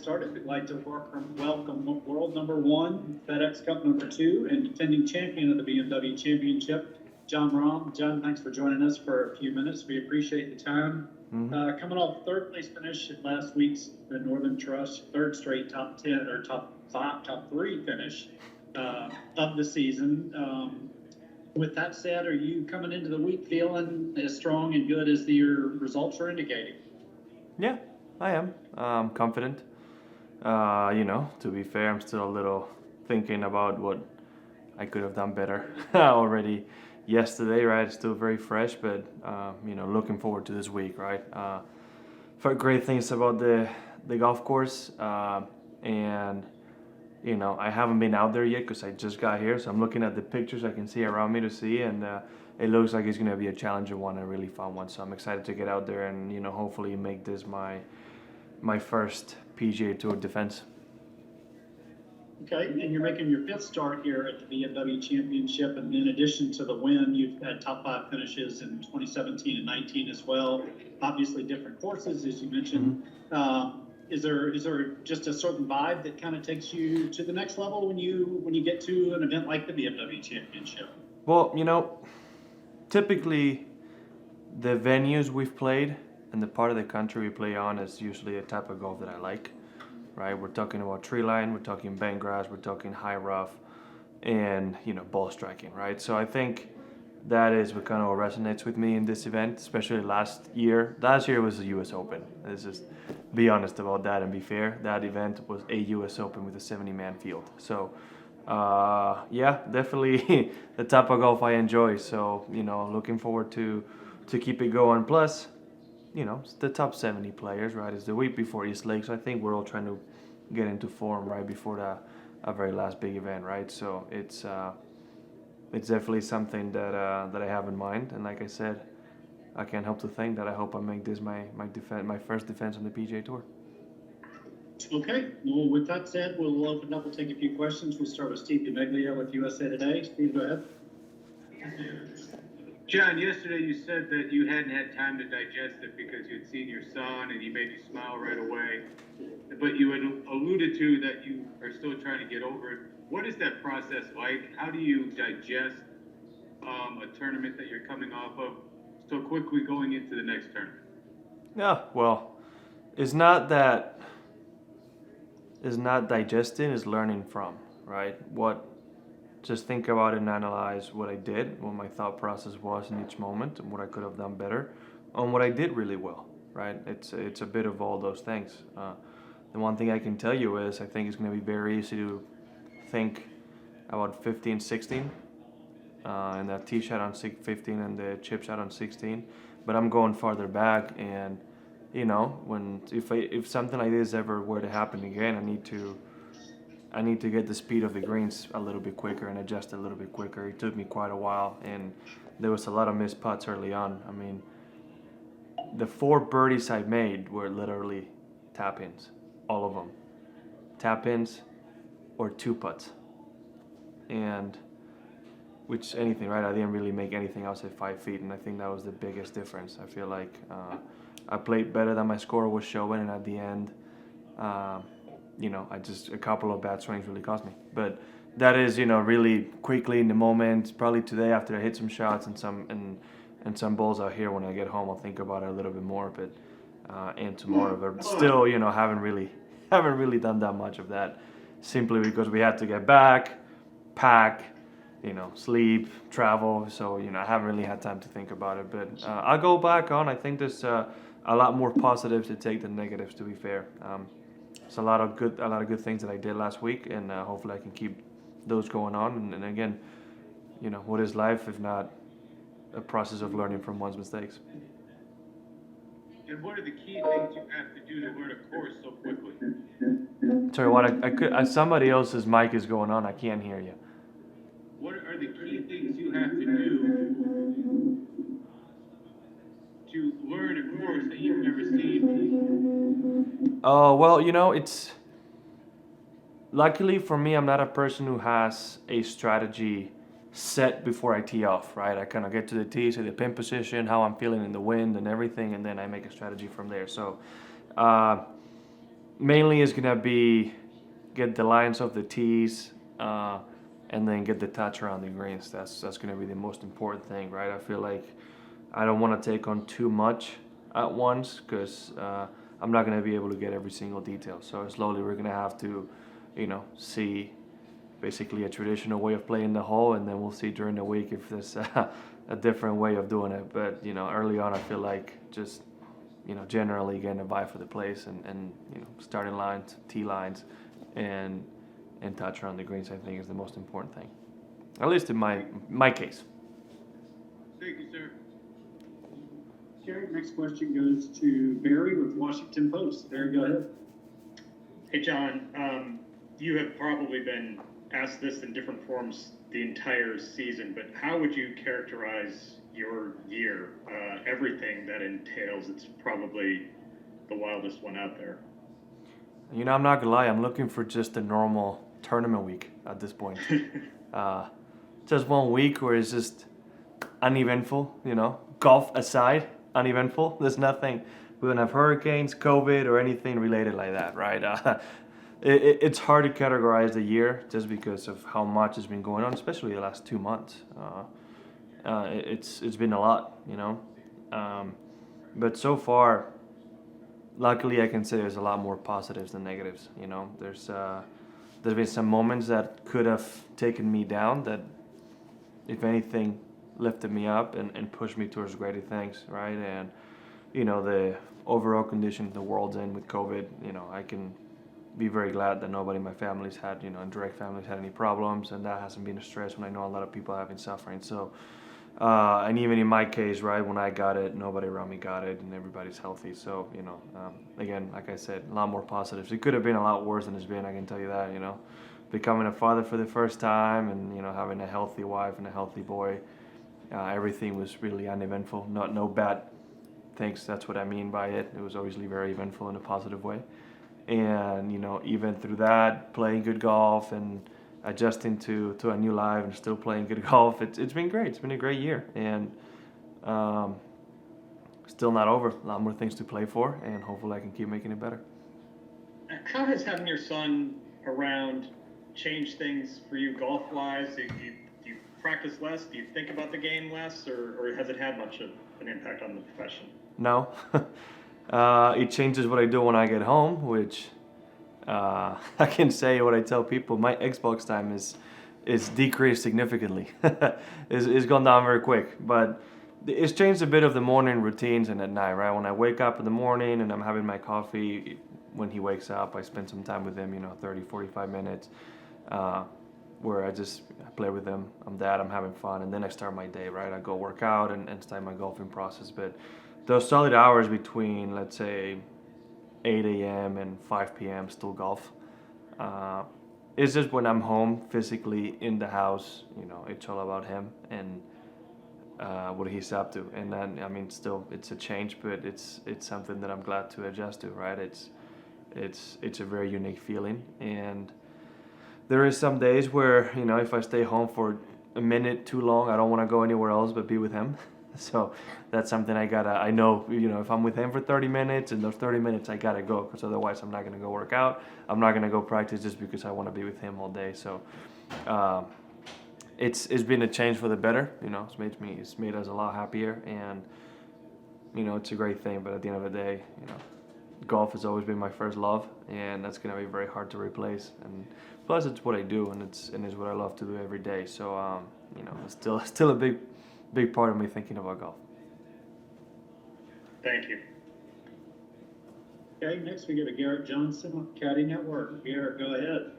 started, we'd like to welcome world number one, FedEx Cup number two, and defending champion of the BMW Championship, Jon Rahm. Jon, thanks for joining us for a few minutes. We appreciate the time. Coming off third place finish at last week's the Northern Trust, third straight top 10 or top 3 finish of the season. With that said, are you coming into the week feeling as strong and good as your results are indicating? Yeah, I am. Confident. To be fair, I'm still a little thinking about what I could have done better already yesterday, right? It's still very fresh, but, looking forward to this week, right? Heard great things about the golf course, and, I haven't been out there yet because I just got here, so I'm looking at the pictures I can see around me to see, and it looks like it's going to be a challenging one, a really fun one, so I'm excited to get out there and, hopefully make this my first PGA Tour defense. Okay, and you're making your fifth start here at the BMW Championship, and in addition to the win, you've had top 5 finishes in 2017 and 19 as well. Obviously, different courses, as you mentioned. Is there just a certain vibe that kind of takes you to the next level when you get to an event like the BMW Championship? Well, typically the venues we've played and the part of the country we play on is usually a type of golf that I like. Right, we're talking about tree line, we're talking bent grass, we're talking high rough, and ball striking, right? So I think that is what kind of resonates with me in this event, especially last year. Last year was the U.S. Open. Let's just be honest about that and be fair. That event was a U.S. Open with a 70-man field. So, definitely the type of golf I enjoy. So, looking forward to keep it going. Plus, it's the top 70 players, right? It's the week before East Lake, so I think we're all trying to get into form right before a very last big event, right? So it's definitely something that I have in mind, and like I said, I can't help to think that I hope I make this my first defense on the PGA Tour. Okay, well, with that said, we'll open up and take a few questions. We'll start with Steve DeMeglia with USA Today. Steve, go ahead. Jon, yesterday you said that you hadn't had time to digest it because you'd seen your son and he made you smile right away. But you had alluded to that you are still trying to get over it. What is that process like? How do you digest a tournament that you're coming off of so quickly going into the next tournament? Yeah, well, it's not digesting, it's learning from, right? Just think about it and analyze what I did, what my thought process was in each moment, and what I could have done better, and what I did really well, right? It's a bit of all those things. The one thing I can tell you is I think it's going to be very easy to think about 15, 16, and that tee shot on 15 and the chip shot on 16, but I'm going farther back, and if something like this ever were to happen again, I need to get the speed of the greens a little bit quicker and adjust a little bit quicker. It took me quite a while, and there was a lot of missed putts early on. I mean, the 4 birdies I made were literally tap-ins, all of them. Tap-ins or 2 putts. And which anything, right? I didn't really make anything outside 5 feet, and I think that was the biggest difference. I feel like I played better than my score was showing, and at the end, a couple of bad swings really cost me. But that is, really quickly in the moment. Probably today after I hit some shots and some balls out here when I get home, I'll think about it a little bit more. But and tomorrow, but still, haven't really done that much of that, simply because we had to get back, pack, sleep, travel. So I haven't really had time to think about it. But I'll go back on. I think there's a lot more positives to take than negatives. To be fair. It's a lot of good things that I did last week, and hopefully I can keep those going on. And again, what is life if not a process of learning from one's mistakes? And what are the key things you have to do to learn a course so quickly? Sorry, what? Somebody else's mic is going on. I can't hear you. What are the key things you have to do to learn a course that you've never seen? Oh, well, it's... Luckily for me, I'm not a person who has a strategy set before I tee off, right? I kind of get to the tee, see the pin position, how I'm feeling in the wind and everything, and then I make a strategy from there. So mainly is gonna be get the lines off the tees, and then get the touch around the greens. That's gonna be the most important thing, right? I feel like I don't want to take on too much at once because I'm not gonna be able to get every single detail. So slowly we're gonna have to, see basically a traditional way of playing the hole, and then we'll see during the week if there's a different way of doing it. But early on, I feel like just generally getting a vibe for the place and starting lines, tee lines, and touch around the greens. I think is the most important thing, at least in my case. Thank you, sir. Okay, next question goes to Barry with Washington Post. Barry, go ahead. Hey, John, you have probably been asked this in different forms the entire season, but how would you characterize your year? Everything that entails, it's probably the wildest one out there. I'm not gonna lie. I'm looking for just a normal tournament week at this point. Just one week where it's just uneventful. Golf aside, uneventful. There's nothing. We don't have hurricanes, COVID, or anything related like that, right? It's hard to categorize the year just because of how much has been going on, especially the last 2 months. It's been a lot, but so far, luckily, I can say there's a lot more positives than negatives. There's been some moments that could have taken me down that, if anything, lifted me up and pushed me towards greater things, right? And the overall condition the world's in with COVID, I can be very glad that nobody in my family's had, direct families had any problems, and that hasn't been a stress when I know a lot of people have been suffering. So, and even in my case, right, when I got it, nobody around me got it, and everybody's healthy. So, again, like I said, a lot more positives. It could have been a lot worse than it's been, I can tell you that, Becoming a father for the first time and, having a healthy wife and a healthy boy, everything was really uneventful. No bad things, that's what I mean by it. It was obviously very eventful in a positive way. And, even through that, playing good golf and adjusting to a new life and still playing good golf, it's been great. It's been a great year. And still not over. A lot more things to play for, and hopefully I can keep making it better. How has having your son around changed things for you golf-wise? Do you practice less? Do you think about the game less? Or has it had much of an impact on the profession? No. It changes what I do when I get home, which I can say what I tell people. My Xbox time is decreased significantly. It's gone down very quick. But it's changed a bit of the morning routines and at night, right? When I wake up in the morning and I'm having my coffee, when he wakes up, I spend some time with him, 30, 45 minutes, where I play with him. I'm having fun, and then I start my day, right? I go work out and start my golfing process. But those solid hours between, let's say, 8 a.m. and 5 p.m. still golf. It's just when I'm home, physically in the house, it's all about him and what he's up to. And then, still, it's a change, but it's something that I'm glad to adjust to, right? It's a very unique feeling. And there is some days where, if I stay home for a minute too long, I don't want to go anywhere else but be with him. So that's something I know, if I'm with him for 30 minutes, and those 30 minutes I gotta go, because otherwise I'm not gonna go work out. I'm not gonna go practice just because I want to be with him all day. So it's been a change for the better. It's made us a lot happier, and it's a great thing. But at the end of the day, golf has always been my first love, and that's gonna be very hard to replace. And plus, it's what I do, and it's what I love to do every day. So it's still a big part of me thinking about golf. Thank you. Okay, next we go to Garrett Johnson with Caddy Network. Garrett, go ahead.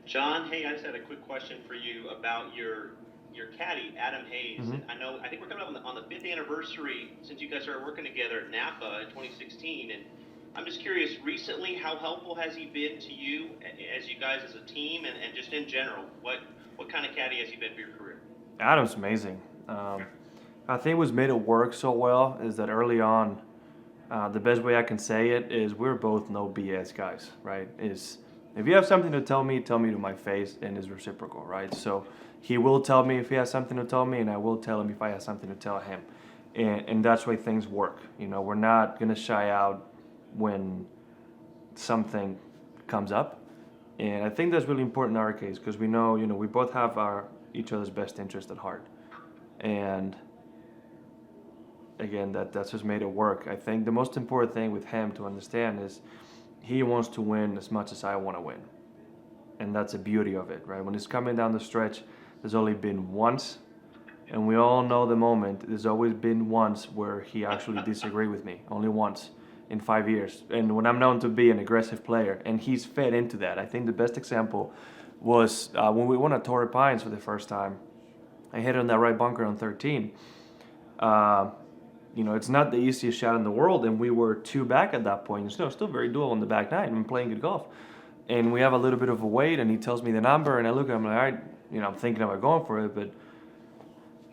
John, hey, I just had a quick question for you about your caddy, Adam Hayes. Mm-hmm. I think we're coming up on the 5th anniversary since you guys started working together at Napa in 2016, and I'm just curious, recently, how helpful has he been to you as you guys as a team, and just in general, what kind of caddy has he been for your career? Adam's amazing. I think what's made it work so well is that early on, the best way I can say it is we're both no BS guys, right? If you have something to tell me to my face, and it's reciprocal, right? So he will tell me if he has something to tell me, and I will tell him if I have something to tell him. And that's why things work. We're not going to shy out when something comes up. And I think that's really important in our case because we know, we both have each other's best interest at heart. And again, that's just made it work. I think the most important thing with him to understand is he wants to win as much as I want to win. And that's the beauty of it, right? When it's coming down the stretch, there's only been once, and we all know the moment, there's always been once where he actually disagreed with me, only once in 5 years. And when I'm known to be an aggressive player, and he's fed into that. I think the best example was when we won at Torrey Pines for the first time. I hit it on that right bunker on 13. It's not the easiest shot in the world, and we were 2 back at that point. Still very doable on the back nine. I'm playing good golf. And we have a little bit of a wait, and he tells me the number, and I look at him like, all right, I'm thinking about going for it, but,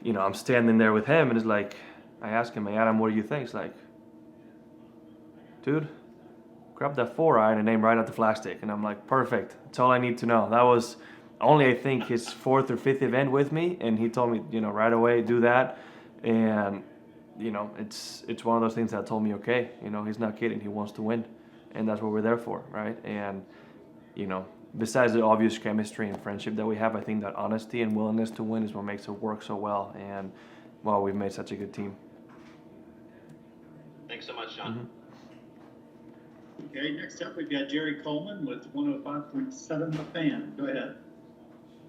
I'm standing there with him, and it's like, I ask him, hey, Adam, what do you think? It's like, dude, grab that 4-iron and aim right at the flagstick. And I'm like, perfect. That's all I need to know. That was only, I think, his 4th or 5th event with me, and he told me, right away, do that. And, it's one of those things that told me, okay, he's not kidding. He wants to win, and that's what we're there for, right? And, besides the obvious chemistry and friendship that we have, I think that honesty and willingness to win is what makes it work so well. And, well, we've made such a good team. Thanks so much, Jon. Mm-hmm. Okay, next up, we've got Jerry Coleman with 105.7 The Fan. Go ahead.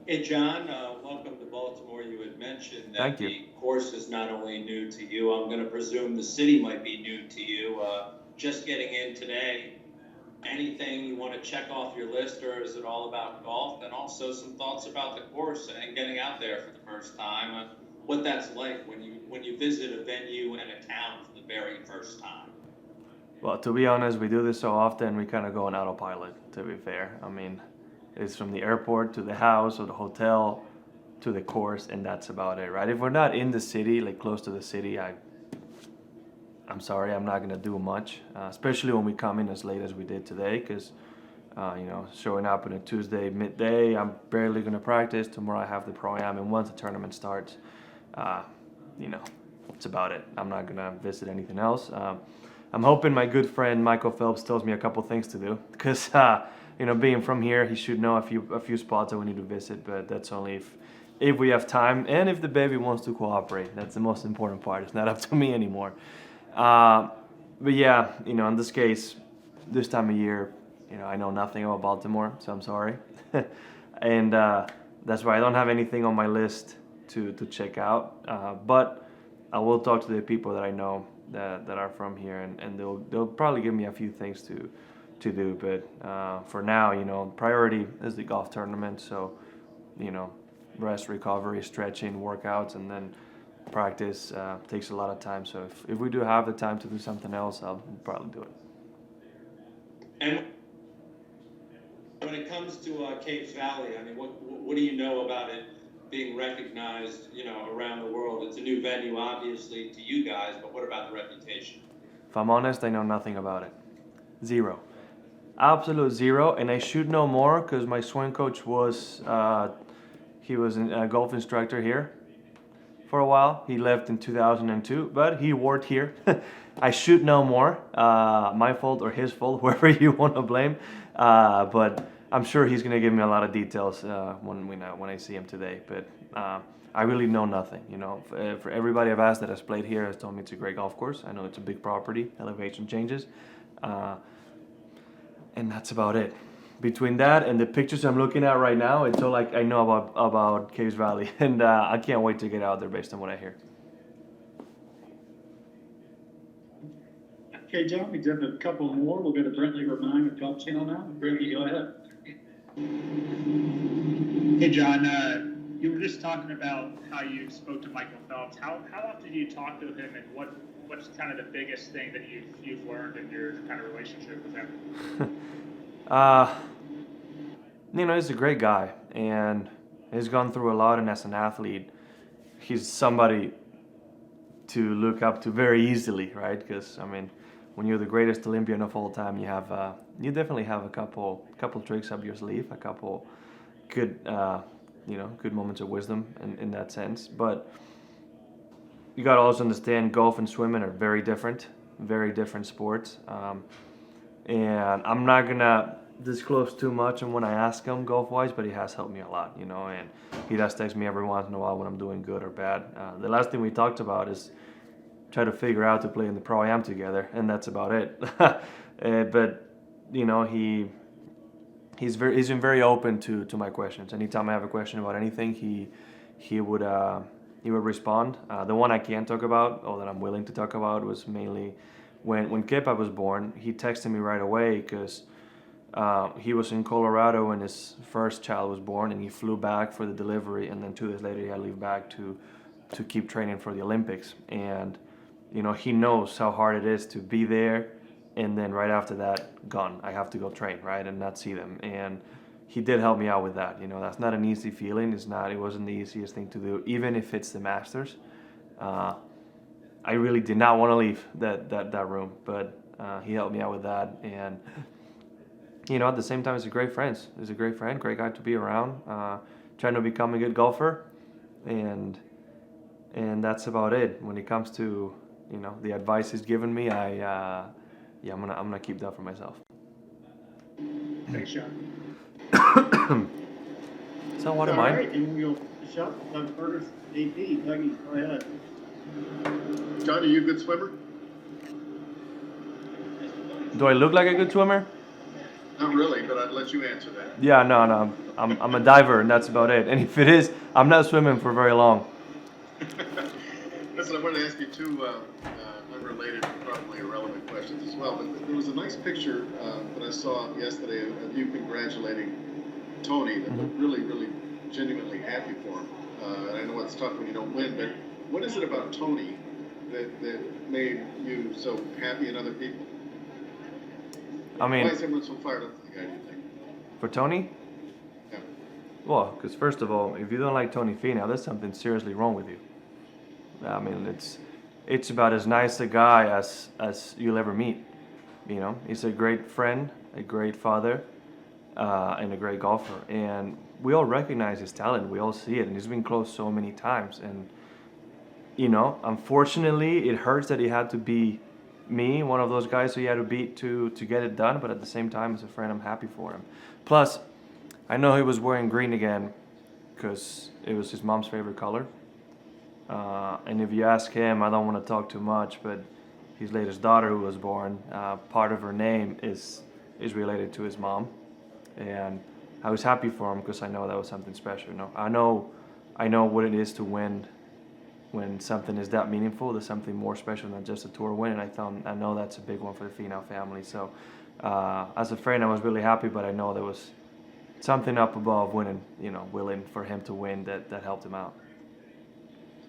Hey, Jon, welcome to Baltimore. You had mentioned that Thank you. the course is not only new to you, I'm going to presume the city might be new to you. Just getting in today, anything you want to check off your list, or is it all about golf? And also some thoughts about the course and getting out there for the first time, what that's like when you visit a venue and a town for the very first time. Well, to be honest, we do this so often, we kind of go on autopilot, to be fair. I mean, it's from the airport to the house or the hotel to the course, and that's about it, right? If we're not in the city, like close to the city, I'm sorry, I'm not going to do much, especially when we come in as late as we did today, because, showing up on a Tuesday midday, I'm barely going to practice. Tomorrow I have the Pro-Am, and once the tournament starts, it's about it. I'm not going to visit anything else. I'm hoping my good friend Michael Phelps tells me a couple things to do, because, being from here, he should know a few spots that we need to visit, but that's only if we have time and if the baby wants to cooperate. That's the most important part. It's not up to me anymore. But yeah, in this case, this time of year, I know nothing about Baltimore, so I'm sorry. And that's why I don't have anything on my list to check out. But I will talk to the people that I know that are from here, and they'll probably give me a few things to do. But for now, priority is the golf tournament. So, rest, recovery, stretching, workouts, and then practice takes a lot of time. So if we do have the time to do something else, I'll probably do it. And when it comes to Caves Valley, I mean, what do you know about it being recognized, around the world? It's a new venue, obviously, to you guys, but what about the reputation? If I'm honest, I know nothing about it. Zero. Absolute zero. And I should know more because my swing coach was, he was a golf instructor here for a while. He left in 2002, but he worked here. I should know more. My fault or his fault, whoever you want to blame. But I'm sure he's going to give me a lot of details when I see him today. But I really know nothing. For everybody I've asked that has played here has told me it's a great golf course. I know it's a big property, elevation changes, and that's about it. Between that and the pictures I'm looking at right now, it's all like I know about Caves Valley, and I can't wait to get out there based on what I hear. Okay, John, we have a couple more. We'll go to Brentley Romine with Golf Channel now. Brentley, go ahead. Hey, Jon, you were just talking about how you spoke to Michael Phelps. How often do you talk to him, and what's kind of the biggest thing that you've learned in your kind of relationship with him? He's a great guy, and he's gone through a lot, and as an athlete, he's somebody to look up to very easily, right? Because, when you're the greatest Olympian of all time, you definitely have a couple tricks up your sleeve, a couple good, good moments of wisdom in that sense. But you got to also understand golf and swimming are very different sports. and I'm not gonna disclose too much on when I ask him golf wise, but he has helped me a lot, you know, and he does text me every once in a while when I'm doing good or bad. The last thing we talked about is try to figure out to play in the Pro-Am together, and that's about it. But you know, he's been very open to my questions. Anytime I have a question about anything, he would respond. The one I can't talk about, or that I'm willing to talk about, was mainly when Kepa was born. He texted me right away because he was in Colorado when his first child was born, and he flew back for the delivery, and then 2 days later he had to leave back to keep training for the Olympics. And you know, he knows how hard it is to be there, and then right after that, gone. I have to go train, right, and not see them. And he did help me out with that. You know, that's not an easy feeling. It wasn't the easiest thing to do, even if it's the Masters. I really did not want to leave that room, but he helped me out with that. And you know, at the same time, he's a great friend. He's a great friend, great guy to be around. Trying to become a good golfer, and that's about it. When it comes to, you know, the advice he's given me, I'm gonna keep that for myself. Thanks, John. So what am All I? right, and we'll finish up. Doug Fergus, AP. Dougie, go ahead. John, are you a good swimmer? Do I look like a good swimmer? Not really, but I'd let you answer that. Yeah, no. I'm a diver, and that's about it. And if it is, I'm not swimming for very long. Listen, I wanted to ask you two unrelated, probably irrelevant questions as well. But there was a nice picture that I saw yesterday of you congratulating Tony. That looked really, really genuinely happy for him. And I know it's tough when you don't win, but what is it about Tony that made you so happy and other people? I mean, why is everyone so fired up for the guy, do you think? for Tony? Yeah. Well, because first of all, if you don't like Tony Finau, there's something seriously wrong with you. I mean, it's about as nice a guy as you'll ever meet. You know, he's a great friend, a great father, and a great golfer. And we all recognize his talent. We all see it, and he's been close so many times. And you know, unfortunately, it hurts that he had to be me, one of those guys who he had to beat to get it done. But at the same time, as a friend, I'm happy for him. Plus, I know he was wearing green again because it was his mom's favorite color. And if you ask him, I don't want to talk too much, but his latest daughter who was born, part of her name is related to his mom. And I was happy for him because I know that was something special. You know, I know what it is to win when something is that meaningful. There's something more special than just a tour win, and I know that's a big one for the Finau family. So as a friend, I was really happy, but I know there was something up above winning, you know, willing for him to win that helped him out.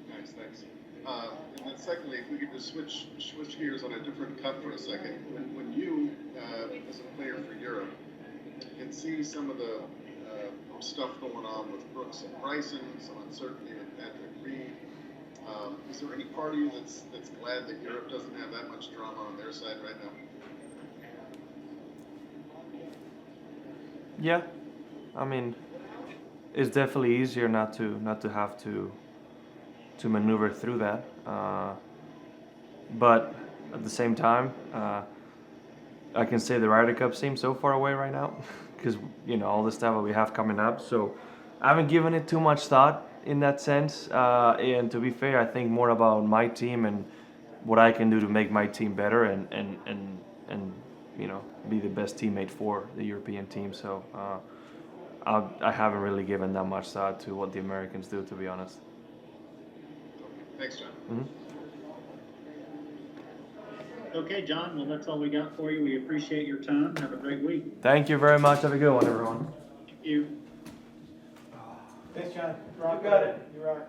Nice, thanks. And then secondly, if we could just switch gears on a different cut for a second. When you, as a player for Europe, can see some of the stuff going on with Brooks and Bryson, some uncertainty with Patrick Reed, is there any part of you that's glad that Europe doesn't have that much drama on their side right now? Yeah, I mean, it's definitely easier not to have to maneuver through that. But at the same time, I can say the Ryder Cup seems so far away right now because, you know, all the stuff that we have coming up. So I haven't given it too much thought in that sense. And to be fair, I think more about my team and what I can do to make my team better and you know, be the best teammate for the European team. So I haven't really given that much thought to what the Americans do, to be honest. Thanks, John. Mm-hmm. Okay, John, well, that's all we got for you. We appreciate your time. Have a great week. Thank you very much. Have a good one, everyone. Thank you. Thanks, John. You got it. You rock.